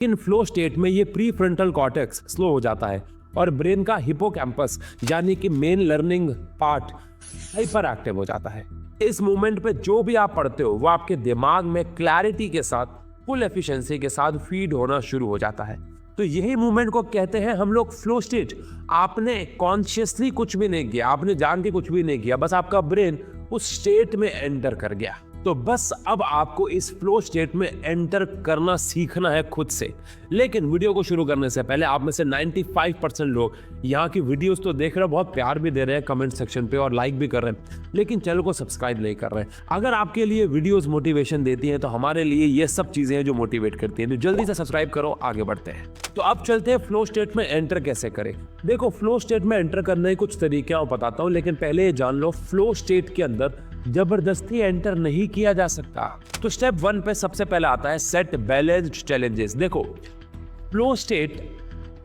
इन flow state में ये pre frontal cortex slow हो जाता है और ब्रेन का हिपोकैम्पस यानी कि main learning part hyper active हो जाता है। इस मोमेंट पे जो भी आप पढ़ते हो वो आपके दिमाग में क्लैरिटी के साथ फुल एफिशिएंसी के साथ फीड होना शुरू हो जाता है। तो यही मूवमेंट को कहते हैं हम लोग फ्लो स्टेट। आपने कॉन्शियसली कुछ भी नहीं किया, आपने जान के कुछ भी नहीं किया, बस आपका ब्रेन उस स्टेट में एंटर कर गया। तो बस अब आपको इस फ्लो स्टेट में एंटर करना सीखना है खुद से। लेकिन वीडियो को शुरू करने से पहले आप में से 95% लोग यहाँ की वीडियोस तो देख रहे हैं, बहुत प्यार भी दे रहे हैं कमेंट सेक्शन पे और लाइक भी कर रहे हैं, लेकिन चैनल को सब्सक्राइब नहीं कर रहे हैं। अगर आपके लिए वीडियोस मोटिवेशन देती हैं तो हमारे लिए ये सब चीजें हैं जो मोटिवेट करती हैं। तो जल्दी से सब्सक्राइब करो, आगे बढ़ते हैं। तो अब चलते हैं फ्लो स्टेट में एंटर कैसे करें। देखो, फ्लो स्टेट में एंटर करने के कुछ तरीके मैं बताता हूँ, लेकिन पहले ये जान लो फ्लो स्टेट के अंदर जबरदस्ती एंटर नहीं किया जा सकता। तो स्टेप 1 पे सबसे पहले आता है सेट बैलेंस्ड चैलेंजेस। देखो, फ्लो स्टेट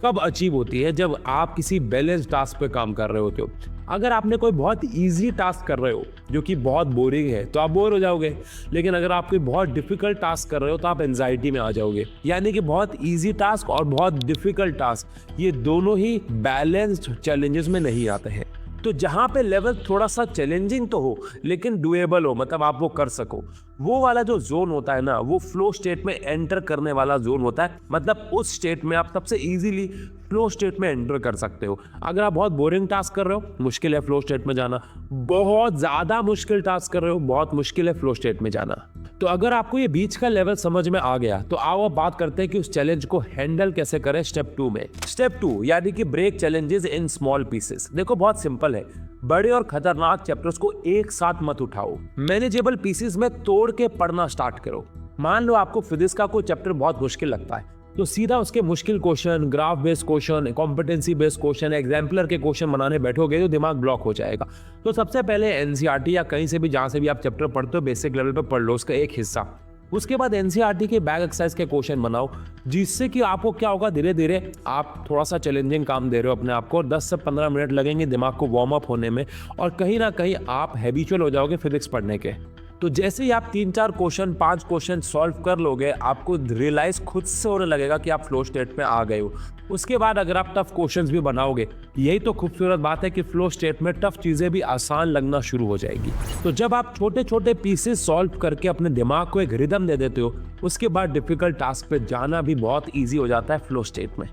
कब अचीव होती है? जब आप किसी बैलेंस टास्क पे काम कर रहे होते हो। अगर आपने कोई बहुत इजी टास्क कर रहे हो जो कि बहुत बोरिंग है तो आप बोर हो जाओगे, लेकिन अगर आप कोई बहुत डिफिकल्ट टास्क कर रहे हो तो आप एंजाइटी में आ जाओगे। यानी कि बहुत इजी टास्क और बहुत डिफिकल्ट टास्क ये दोनों ही बैलेंस्ड चैलेंजेस में नहीं आते हैं। तो जहाँ पे लेवल थोड़ा सा चैलेंजिंग तो हो लेकिन डुएबल हो, मतलब आप वो कर सको, वो वाला जो जोन होता है ना, वो फ्लो स्टेट में एंटर करने वाला जोन होता है। मतलब उस स्टेट में आप सबसे इजीली फ्लो स्टेट में एंटर कर सकते हो। अगर आप बहुत बोरिंग टास्क कर रहे हो, मुश्किल है फ्लो स्टेट में जाना। बहुत ज़्यादा मुश्किल टास्क कर रहे हो, बहुत मुश्किल है फ्लो स्टेट में जाना। तो अगर आपको ये बीच का लेवल समझ में आ गया तो आओ अब बात करते हैं कि उस चैलेंज को हैंडल कैसे करें स्टेप 2 में। स्टेप 2 यानी कि break challenges in small pieces. देखो, बहुत सिंपल है। बड़े और खतरनाक चैप्टर्स को एक साथ मत उठाओ, मैनेजेबल पीसेस में तोड़ के पढ़ना स्टार्ट करो। मान लो आपको फिजिक्स का कोई चैप्टर बहुत मुश्किल लगता है, तो सीधा उसके मुश्किल question, graph based question, competency based question, exemplar के क्वेश्चन बनाने बैठोगे तो दिमाग ब्लॉक हो जाएगा। तो सबसे पहले एनसीईआरटी या कहीं से भी जहाँ से भी आप चैप्टर पढ़ते हो बेसिक लेवल पे पढ़ लो उसका एक हिस्सा। उसके बाद एनसीईआरटी के बैक एक्सरसाइज के क्वेश्चन बनाओ, जिससे कि आपको क्या होगा, धीरे धीरे आप थोड़ा सा चैलेंजिंग काम दे रहे हो अपने आप को। 10 से 15 मिनट लगेंगे दिमाग को वार्म अप होने में और कहीं ना कहीं आप हैबिचुअल हो जाओगे फिजिक्स पढ़ने के। तो जैसे ही आप 3-4 क्वेश्चन 5 क्वेश्चन सॉल्व कर लोगे, आपको रियलाइज खुद से होने लगेगा कि आप फ्लो स्टेट में आ गए हो। उसके बाद अगर आप टफ क्वेश्चंस भी बनाओगे, यही तो खूबसूरत बात है कि फ्लो स्टेट में टफ चीजें भी आसान लगना शुरू हो जाएगी। तो जब आप छोटे छोटे पीसेस सॉल्व करके अपने दिमाग को एक रिदम दे देते हो, उसके बाद डिफिकल्ट टास्क पे जाना भी बहुत ईजी हो जाता है फ्लो स्टेट में।